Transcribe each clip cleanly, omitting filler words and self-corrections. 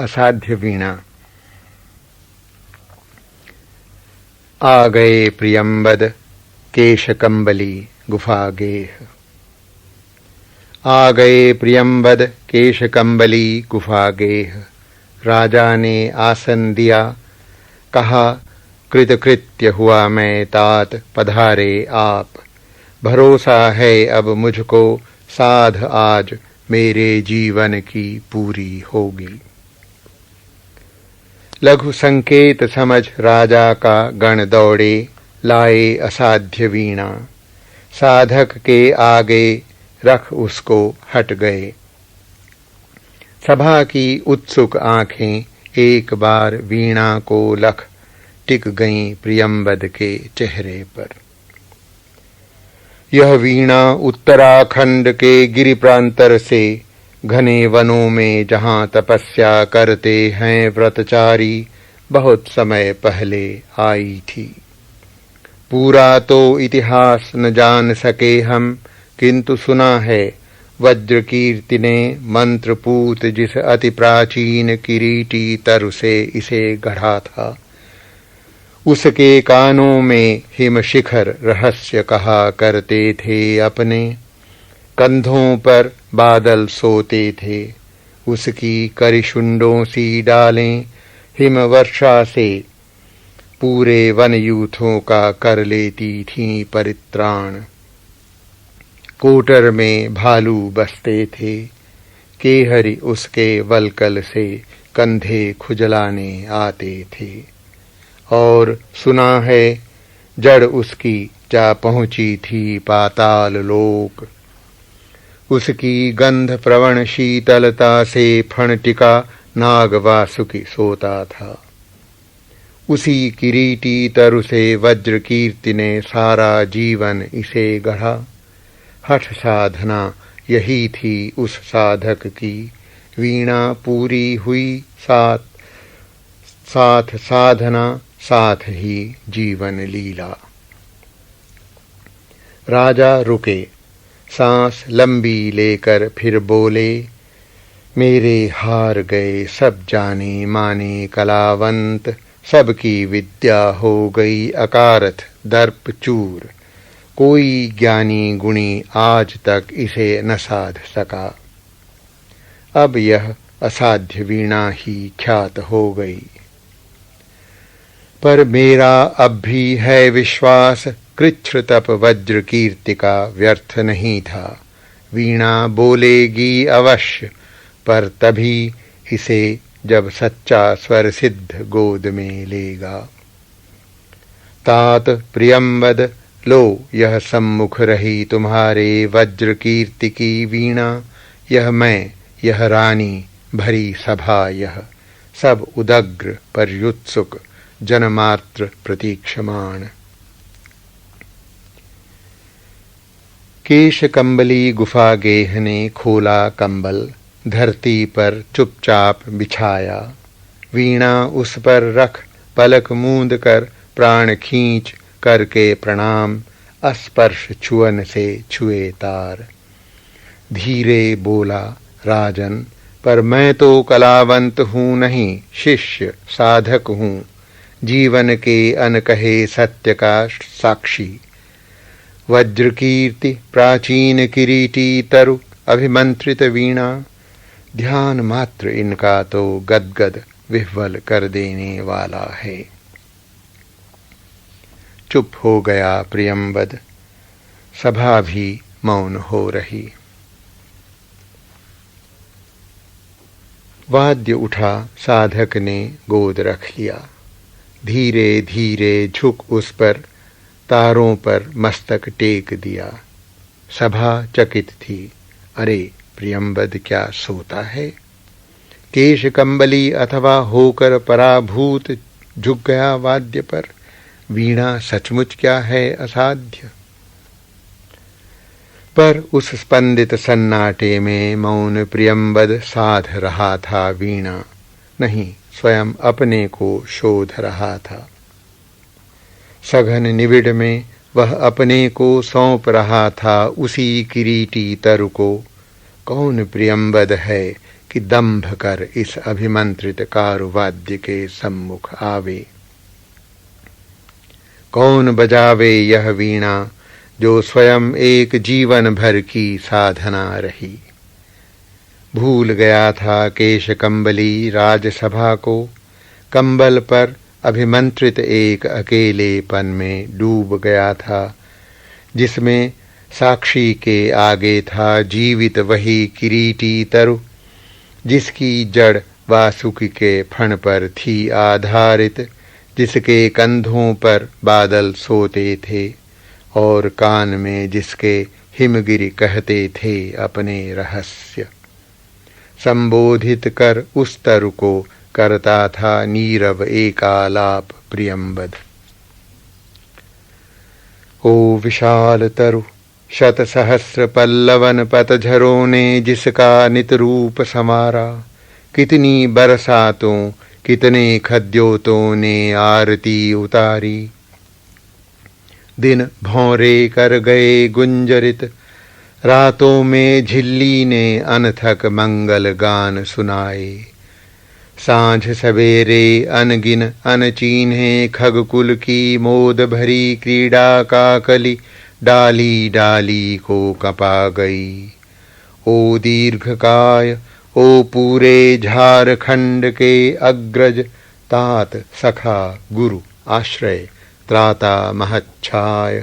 असाध्य वीणा। आ गए प्रियंबद केशकंबली गुफा गेह। आ गए प्रियंबद केशकंबली गुफा गेह। राजा ने आसन दिया, कहा कृतकृत्य हुआ मैं तात, पधारे आप। भरोसा है अब मुझको, साध आज मेरे जीवन की पूरी होगी। लघु संकेत समझ राजा का गण दौड़े, लाए असाध्य वीणा। साधक के आगे रख उसको हट गए। सभा की उत्सुक आंखें एक बार वीणा को लख टिक गईं प्रियंबद के चेहरे पर। यह वीणा उत्तराखंड के गिरि प्रांतर से घने वनों में जहां तपस्या करते हैं व्रतचारी, बहुत समय पहले आई थी। पूरा तो इतिहास न जान सके हम, किंतु सुना है वज्रकीर्ति ने मंत्रपूत जिस अति प्राचीन किरीटी तरु से इसे गढ़ा था, उसके कानों में हिमशिखर रहस्य कहा करते थे अपने। कंधों पर बादल सोते थे, उसकी करिशुंडों सी डालें हिमवर्षा से पूरे वन यूथों का कर लेती थीं परित्राण। कोटर में भालू बसते थे, केहरी उसके वलकल से कंधे खुजलाने आते थे। और सुना है जड़ उसकी जा पहुंची थी पाताल लोक। उसकी गंध प्रवण शीतलता से फणटिका नाग वासुकी सोता था। उसी किरीटी तरु से वज्र कीर्ति ने सारा जीवन इसे गढ़ा। हठ साधना यही थी उस साधक की, वीणा पूरी हुई साथ साधना, साथ ही जीवन लीला। राजा रुके, सांस लंबी लेकर फिर बोले, मेरे हार गए सब जाने माने कलावंत, सबकी विद्या हो गई अकारथ दर्प चूर। कोई ज्ञानी गुणी आज तक इसे न साध सका। अब यह असाध्य वीणा ही ख्यात हो गई। पर मेरा अब भी है विश्वास, कृच्छ तप वज्र कीर्ति का व्यर्थ नहीं था। वीणा बोलेगी अवश्य, पर तभी इसे जब सच्चा स्वर सिद्ध गोद में लेगा। तात प्रियंबद लो, यह सम्मुख रही तुम्हारे वज्र कीर्ति की वीणा। यह मैं, यह रानी, भरी सभा यह, सब उदग्र पर्युत्सुक, जनमात्र प्रतीक्षमाण। केशकंबली गुफा गेह ने खोला कंबल, धरती पर चुपचाप बिछाया। वीणा उस पर रख पलक मूंद कर प्राण खींच करके प्रणाम, अस्पर्श छुअन से छुए तार। धीरे बोला, राजन, पर मैं तो कलावंत हूँ नहीं, शिष्य साधक हूँ, जीवन के अनकहे सत्य का साक्षी। वज्र कीर्ति प्राचीन किरीटी तरु अभिमंत्रित वीणा, ध्यान मात्र इनका तो गदगद विह्वल कर देने वाला है। चुप हो गया प्रियंबद, सभा भी मौन हो रही। वाद्य उठा, साधक ने गोद रख लिया। धीरे धीरे झुक उस पर तारों पर मस्तक टेक दिया। सभा चकित थी। अरे प्रियंबद क्या सोता है? केशकंबली अथवा होकर पराभूत झुक गया वाद्य पर। वीणा सचमुच क्या है असाध्य। पर उस स्पंदित सन्नाटे में मौन प्रियंबद साध रहा था वीणा, नहीं स्वयं अपने को शोध रहा था। सघन निबिड़ में वह अपने को सौंप रहा था उसी किरीटी तरु को। कौन प्रियंबद है कि दंभ कर इस अभिमंत्रित कारुवाद्य के सम्मुख आवे। कौन बजावे यह वीणा जो स्वयं एक जीवन भर की साधना रही। भूल गया था केश कंबली राजसभा को, कंबल पर अभिमंत्रित एक अकेलेपन में डूब गया था, जिसमें साक्षी के आगे था जीवित वही किरीटी तरु, जिसकी जड़ वासुकी के फण पर थी आधारित, जिसके कंधों पर बादल सोते थे और कान में जिसके हिमगिरि कहते थे अपने रहस्य। संबोधित कर उस तरु को करता था नीरव एकालाप प्रियंबद। ओ विशाल तरु, शत सहस्र पल्लवन पतझरों ने जिसका नित रूप समारा, कितनी बरसातों कितने खद्योतों ने आरती उतारी। दिन भौरे कर गए गुंजरित, रातों में झिल्ली ने अनथक मंगल गान सुनाए। सांझ सवेरे अनगिन अनचीन्हे खगकुल की मोद भरी क्रीड़ा का कली डाली डाली को कपा गई। ओ दीर्घकाय, ओ पूरे झारखंड के अग्रज, तात सखा गुरु आश्रय त्राता महच्छाय।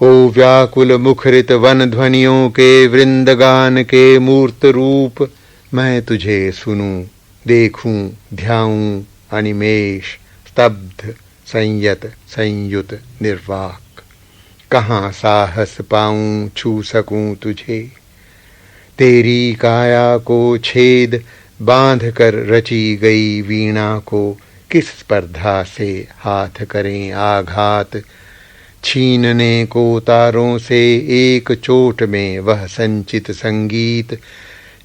ओ व्याकुल मुखरित वन ध्वनियों के वृंदगान के मूर्त रूप, मैं तुझे सुनूं देखूं ध्याऊं अनिमेष, स्तब्ध संयत संयुत निर्वाक। कहाँ साहस पाऊं छू सकूं तुझे, तेरी काया को छेद बांध कर रची गई वीणा को किस स्पर्धा से हाथ करें आघात। छीनने को तारों से एक चोट में वह संचित संगीत,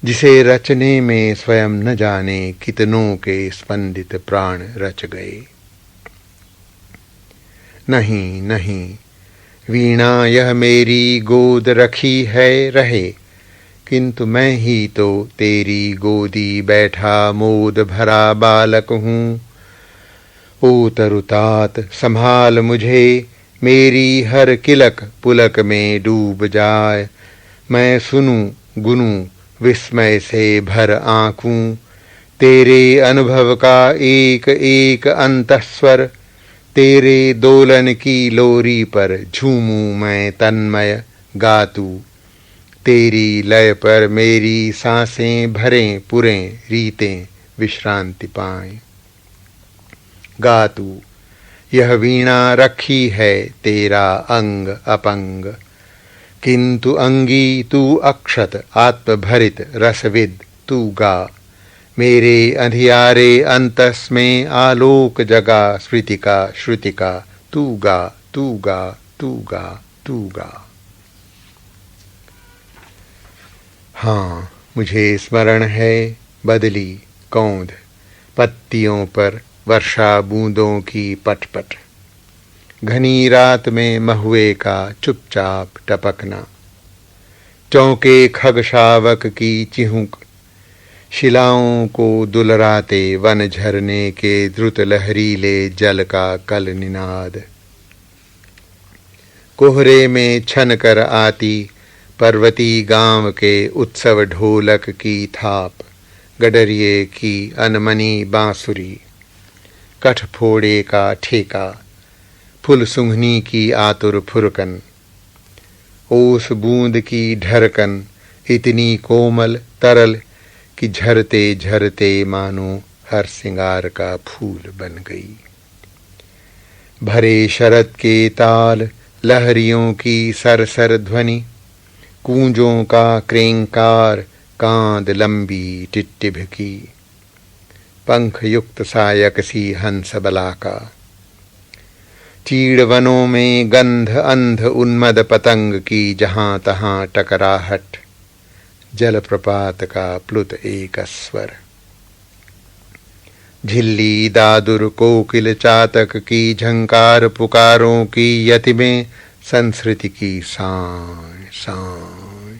जिसे रचने में स्वयं न जाने कितनों के स्पंदित प्राण रच गए। नहीं नहीं, वीणा यह मेरी गोद रखी है रहे, किंतु मैं ही तो तेरी गोदी बैठा मोद भरा बालक हूँ। ओ तरुतात संभाल मुझे, मेरी हर किलक पुलक में डूब जाए। मैं सुनूं गुनूं विस्मय से भर आँखूं, तेरे अनुभव का एक एक अंतस्वर। तेरे दोलन की लोरी पर झूमूं मैं तन्मय गातू, तेरी लय पर मेरी सांसें भरें पुरें रीतें विश्रांति पाएं। गातू, यह वीणा रखी है तेरा अंग अपंग, किंतु अंगी तू अक्षत आत्मभरित रसविद तू गा। मेरे अंधियारे अंतस में आलोक जगा स्मृतिका श्रुतिका, तू गा तू गा तू गा तू गा। हाँ, मुझे स्मरण है बदली कौंध, पत्तियों पर वर्षा बूंदों की पटपट, घनी रात में महुए का चुपचाप टपकना, चौके खग शावक की चिहुक, शिलाओं को दुलराते वन झरने के द्रुत लहरीले जल का कल निनाद, कोहरे में छन कर आती पर्वती गांव के उत्सव ढोलक की थाप, गडरिये की अनमनी बांसुरी, कठफोड़े का ठेका, फुल सुंघनी की आतुर फुरकन, ओस बूंद की ढरकन इतनी कोमल तरल कि झरते झरते मानो हर सिंगार का फूल बन गई। भरे शरद के ताल, लहरियों की सरसर ध्वनि, कूंजों का क्रेंकार, कांद लंबी टिटिभ की, पंख युक्त सायक सी हंस बलाका, चीड़वनों में गंध अंध उन्मद पतंग की जहां तहां टकराहट, जलप्रपात का प्लुत एक स्वर, झिल्ली दादुर कोकिल चातक की झंकार पुकारों की यति में संस्कृति की साय साय।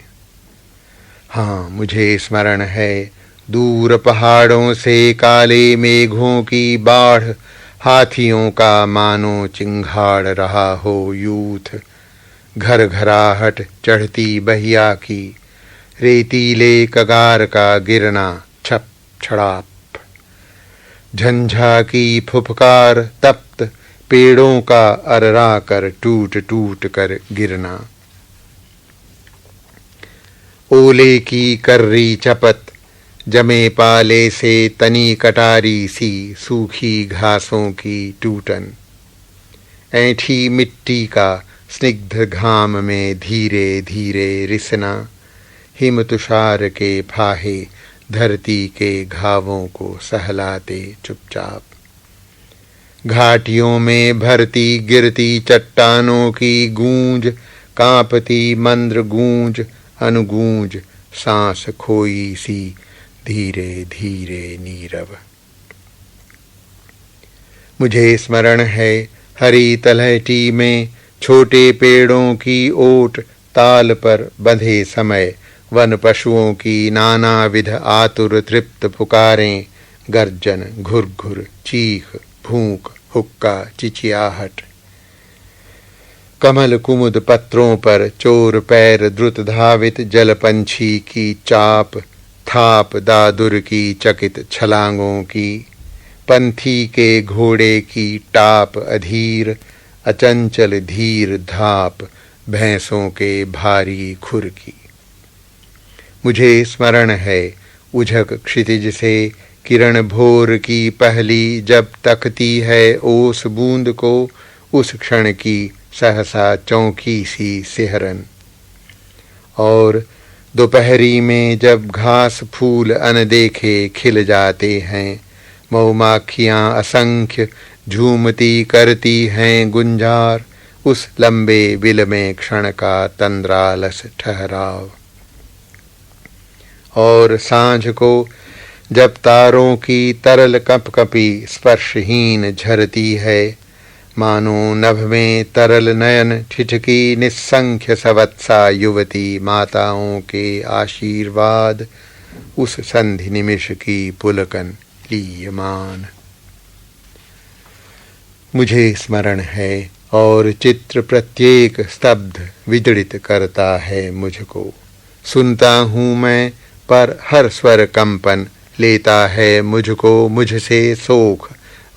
हाँ, मुझे स्मरण है दूर पहाड़ों से काले मेघों की बाढ़, हाथियों का मानो चिंगाड़ रहा हो यूथ। घर घराहट चढ़ती बहिया की, रेतीले कगार का गिरना छप छड़ाप। झंझा की फुफकार तप्त पेड़ों का अर्रा कर टूट टूट कर गिरना। ओले की कर्री चपत, जमे पाले से तनी कटारी सी सूखी घासों की टूटन। ऐंठी मिट्टी का स्निग्ध घाम में धीरे धीरे रिसना। हिम तुषार के फाहे धरती के घावों को सहलाते चुपचाप। घाटियों में भरती गिरती चट्टानों की गूंज, कांपती मंद्र गूंज अनुगूंज, सांस खोई सी धीरे धीरे नीरव। मुझे स्मरण है हरी तलहटी में छोटे पेड़ों की ओट, ताल पर बंधे समय वन पशुओं की नानाविध आतुर तृप्त पुकारें, गर्जन, घुरघुर, चीख, भूख, हुक्का, चिचियाहट। कमल कुमुद पत्रों पर चोर पैर द्रुत धावित जलपंछी की चाप, थाप दादुर की चकित छलांगों की, पंथी के घोड़े की टाप अधीर, अचंचल धीर धाप भैंसों के भारी खुर की। मुझे स्मरण है उझक क्षितिज से किरण भोर की पहली जब तकती है ओस बूंद को, उस क्षण की सहसा चौंकी सी सिहरन। और दोपहरी में जब घास फूल अनदेखे खिल जाते हैं, मधुमाखियाँ असंख्य झूमती करती हैं गुंजार, उस लंबे बिल में क्षण का तंद्रालस ठहराव। और सांझ को जब तारों की तरल कपकपी स्पर्शहीन झरती है, मानो नभ में तरल नयन ठिठकी निस्संख्य सवत्सा युवती माताओं के आशीर्वाद, उस संधि निमिष की पुलकन लीयमान। मुझे स्मरण है और चित्र प्रत्येक स्तब्ध विजड़ित करता है मुझको। सुनता हूँ मैं पर हर स्वर कंपन लेता है मुझको मुझसे सोख,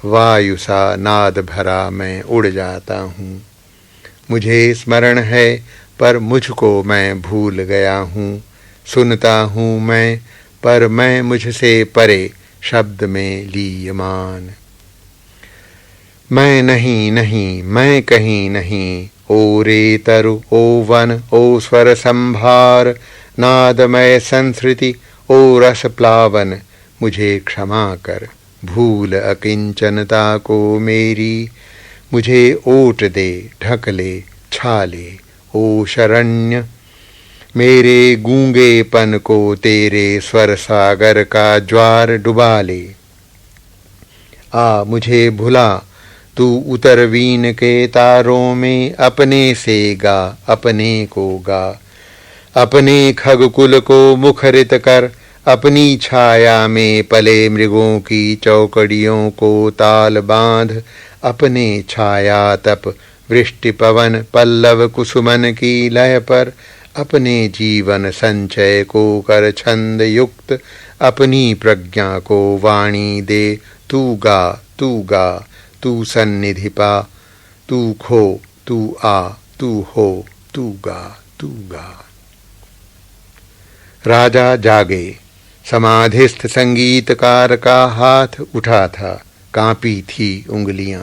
वायु सा नाद भरा मैं उड़ जाता हूँ। मुझे स्मरण है पर मुझको मैं भूल गया हूँ। सुनता हूँ मैं पर मैं मुझसे परे शब्द में लीयमान। मैं नहीं नहीं मैं कहीं नहीं, ओ रे तरु ओ वन ओ स्वर संभार, नादमय संस्कृति ओ रस प्लावन, मुझे क्षमा कर भूल अकिंचनता को मेरी। मुझे ओट दे ढक ले छाले ओ शरण्य, मेरे गूंगेपन को तेरे स्वर सागर का ज्वार डुबा ले। आ मुझे भुला तू उतर वीण के तारों में, अपने से गा अपने को गा। अपने खगकुल को मुखरित कर, अपनी छाया में पले मृगों की चौकड़ियों को ताल बांध। अपने छाया तप वृष्टि पवन पल्लव कुसुमन की लय पर, अपने जीवन संचय को कर छंद युक्त। अपनी प्रज्ञा को वाणी दे तू गा तू गा, तू सन्निधि पा तू खो, तू आ तू हो, तू गा तू गा। राजा जागे। समाधिस्थ संगीतकार का हाथ उठा था, कांपी थी उंगलियां।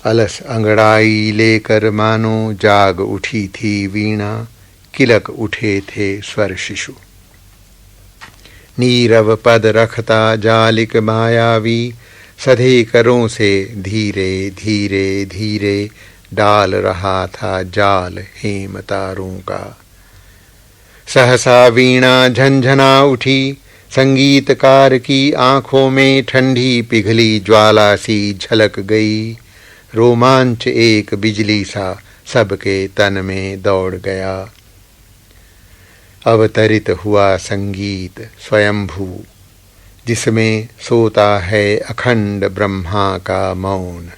अलस अंगड़ाई लेकर मानो जाग उठी थी वीणा, किलक उठे थे स्वर शिशु। नीरव पद रखता जालिक मायावी, सधे करों से धीरे धीरे धीरे डाल रहा था जाल हेम तारों का। सहसा वीणा झंझना उठी, संगीतकार की आंखों में ठंडी पिघली ज्वाला सी झलक गई। रोमांच एक बिजली सा सबके तन में दौड़ गया। अवतरित हुआ संगीत स्वयंभू, जिसमें सोता है अखंड ब्रह्मा का मौन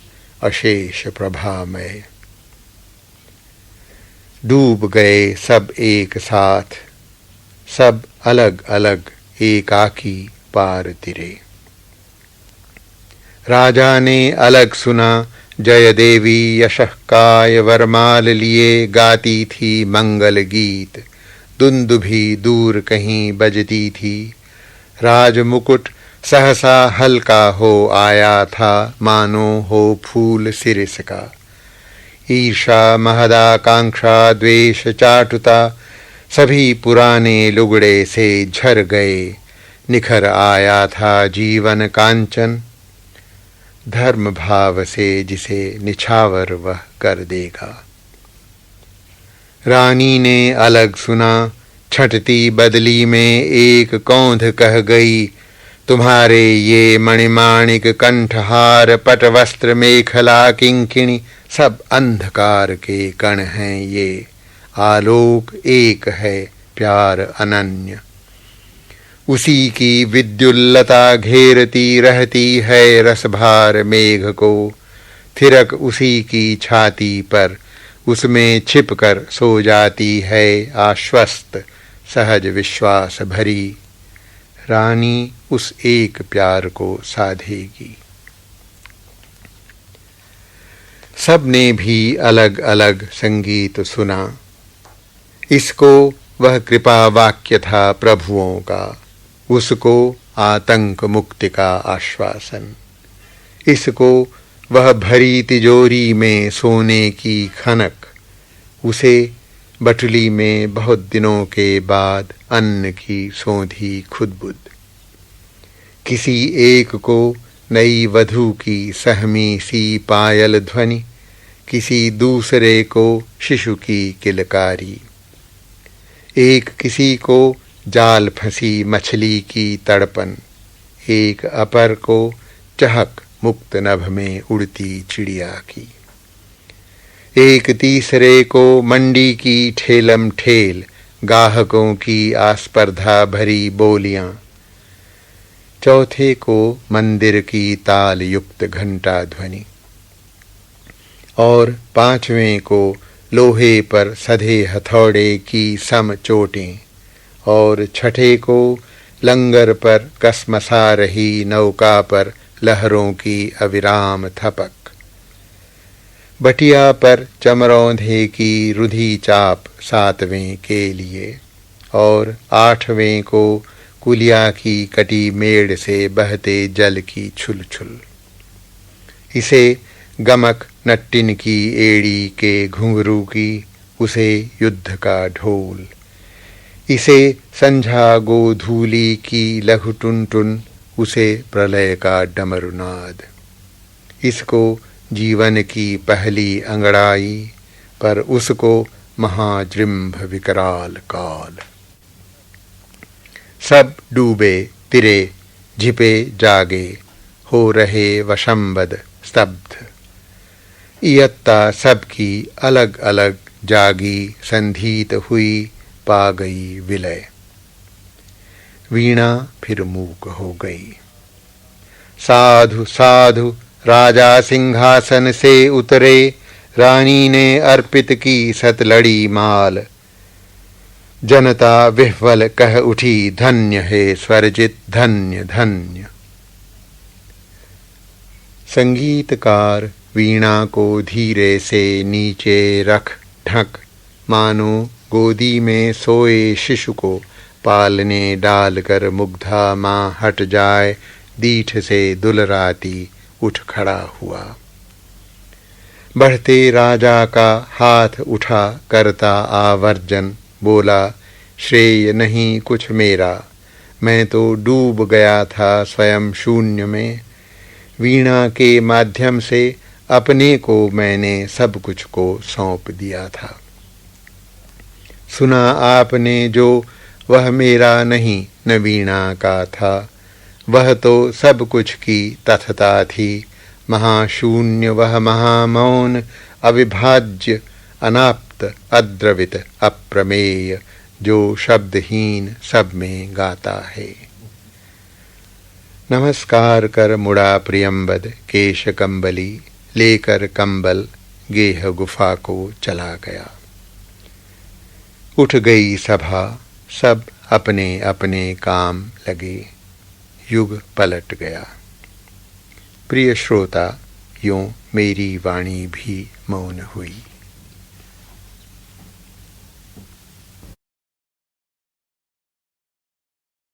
अशेष प्रभामय। डूब गए सब एक साथ, सब अलग अलग एकाकी पार तिरे। राजा ने अलग सुना जय देवी यशः काय वरमाल लिए गाती थी मंगल गीत, दुंदुभी दूर कहीं बजती थी। राज मुकुट सहसा हल्का हो आया था, मानो हो फूल सिरिस का। ईर्षा महदाकांक्षा द्वेष चाटुता सभी पुराने लुगड़े से झर गए। निखर आया था जीवन कांचन, धर्म भाव से जिसे निछावर वह कर देगा। रानी ने अलग सुना छटती बदली में एक कौंध कह गई, तुम्हारे ये मणिमाणिक कंठहार पटवस्त्र मेखला किंकिणी सब अंधकार के कण हैं ये। आलोक एक है प्यार अनन्य, उसी की विद्युल्लता घेरती रहती है रसभार मेघ को। थिरक उसी की छाती पर उसमें छिपकर सो जाती है आश्वस्त सहज विश्वास भरी। रानी उस एक प्यार को साधेगी। सब ने भी अलग अलग संगीत सुना। इसको वह कृपा वाक्य था प्रभुओं का, उसको आतंक मुक्ति का आश्वासन। इसको वह भरी तिजोरी में सोने की खनक, उसे बटुली में बहुत दिनों के बाद अन्न की सौंधी खुदबुद। किसी एक को नई वधू की सहमी सी पायल ध्वनि, किसी दूसरे को शिशु की किलकारी। एक किसी को जाल फंसी मछली की तड़पन, एक अपर को चहक मुक्त नभ में उड़ती चिड़िया की। एक तीसरे को मंडी की ठेलम ठेल गाहकों की आस्पर्धा भरी बोलियां। चौथे को मंदिर की ताल युक्त घंटा ध्वनि, और पांचवें को लोहे पर सधे हथौड़े की सम चोटें, और छठे को लंगर पर कसमसा रही नौका पर लहरों की अविराम थपक। बटिया पर चमरौंधे की रुधी चाप सातवें के लिए, और आठवें को कुलिया की कटी मेड़ से बहते जल की छुलछुल। इसे गमक नट्टिन की एड़ी के घुंघरू की, उसे युद्ध का ढोल। इसे संझा गोधूली की लघु टुनटुन, उसे प्रलय का डमरुनाद। इसको जीवन की पहली अंगड़ाई, पर उसको महाजृंभ विकराल काल। सब डूबे तिरे झिपे जागे, हो रहे वशंबद स्तब्ध। इयत्ता सबकी अलग अलग जागी संधीत हुई, पा गई विलय। वीणा फिर मूक हो गई। साधु साधु राजा सिंहासन से उतरे, रानी ने अर्पित की सतलड़ी माल। जनता विह्वल कह उठी, धन्य है स्वरजित धन्य धन्य। संगीतकार वीणा को धीरे से नीचे रख ढक, मानो गोदी में सोए शिशु को पालने डालकर मुग्धा माँ हट जाए, दीठ से दुलराती उठ खड़ा हुआ। बढ़ते राजा का हाथ उठा करता आवर्जन, बोला श्रेय नहीं कुछ मेरा, मैं तो डूब गया था स्वयं शून्य में। वीणा के माध्यम से अपने को मैंने सब कुछ को सौंप दिया था। सुना आपने जो वह मेरा नहीं न वीणा का था, वह तो सब कुछ की तथता थी। महाशून्य वह महामौन, अविभाज्य अनाप्त अद्रवित अप्रमेय, जो शब्दहीन सब में गाता है। नमस्कार कर मुड़ा प्रियंबद केश कंबली, लेकर कंबल गेह गुफा को चला गया। उठ गई सभा, सब अपने अपने काम लगे, युग पलट गया। प्रिय श्रोता, यूं मेरी वाणी भी मौन हुई।